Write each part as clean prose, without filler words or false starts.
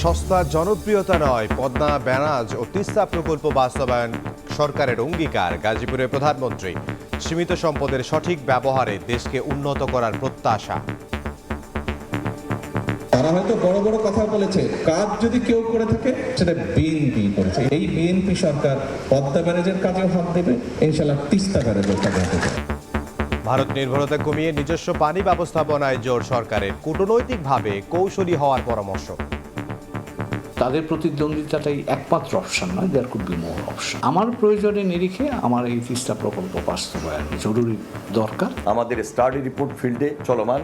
সস্তা জনপ্রিয়তা নয়, পদ্মা ব্যারাজ ও তিস্তা প্রকল্প বাস্তবায়ন সরকারের অঙ্গীকার। গাজীপুরে প্রধানমন্ত্রী সীমিত সম্পদের সঠিক ব্যবহারে দেশকে উন্নত করার প্রত্যাশা। তারা হয়তো বড় বড় কথা বলেছে, কাজ যদি কেউ করে থাকে সেটা বিএনপি করেছে। এই বিএনপি সরকার পদ্মা ব্যারাজের কাজেও হাত দেবে, ইনশাআল্লাহ তিস্তা ব্যারাজের কাজে হাত দেবে। ভারত নির্ভরতা কমিয়ে নিজস্ব পানি ব্যবস্থাপনায় জোর সরকারের। কূটনৈতিকভাবে কৌশলী হওয়ার পরামর্শ। তাদের প্রতিদ্বন্দ্বিতাটাই একমাত্র অপশন নয়, there could be more option. আমার প্রয়োজনে নিরিখে আমার এই তিস্তা প্রকল্প বাস্তবায়ন জরুরি দরকার। আমাদের স্টাডি রিপোর্ট ফিল্ডে চলমান,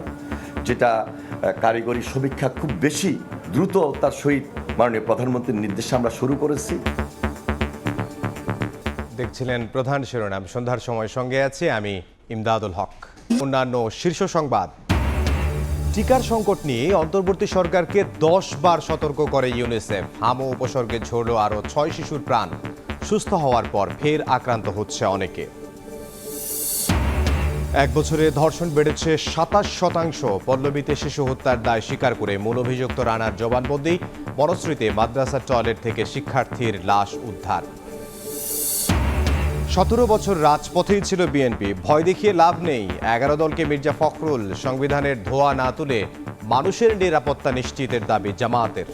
যেটা কারিগরি সমীক্ষা খুব বেশি দ্রুত তার সহিত মাননীয় প্রধানমন্ত্রীর নির্দেশে আমরা শুরু করেছি। দেখছিলেন প্রধান শিরোনাম। সন্ধ্যার সময় সঙ্গে আছি আমি ইমদাদুল হক। অন্যান্য শীর্ষ সংবাদ। টিকার সংকট নিয়ে অন্তর্বর্তী সরকারকে 10 বার সতর্ক করে ইউনিসেফ। হামু উপসর্গে ঝরল আরও 6 শিশুর প্রাণ। সুস্থ হওয়ার পর ফের আক্রান্ত হচ্ছে অনেকে। এক বছরে ধর্ষণ বেড়েছে 27%। পল্লবীতে শিশু হত্যার দায় স্বীকার করে মূল অভিযুক্ত রানার জবানবন্দি। বনশ্রীতে মাদ্রাসার টয়লেট থেকে শিক্ষার্থীর লাশ উদ্ধার। 17 বছর রাজপথেই ছিল বিএনপি। ভয় দেখিয়ে লাভ নেই। 11 দলকে মির্জা ফখরুল। সংবিধানের ধোয়া না তুলে মানুষের নিরাপত্তা নিশ্চিতের দাবি জামায়াতের।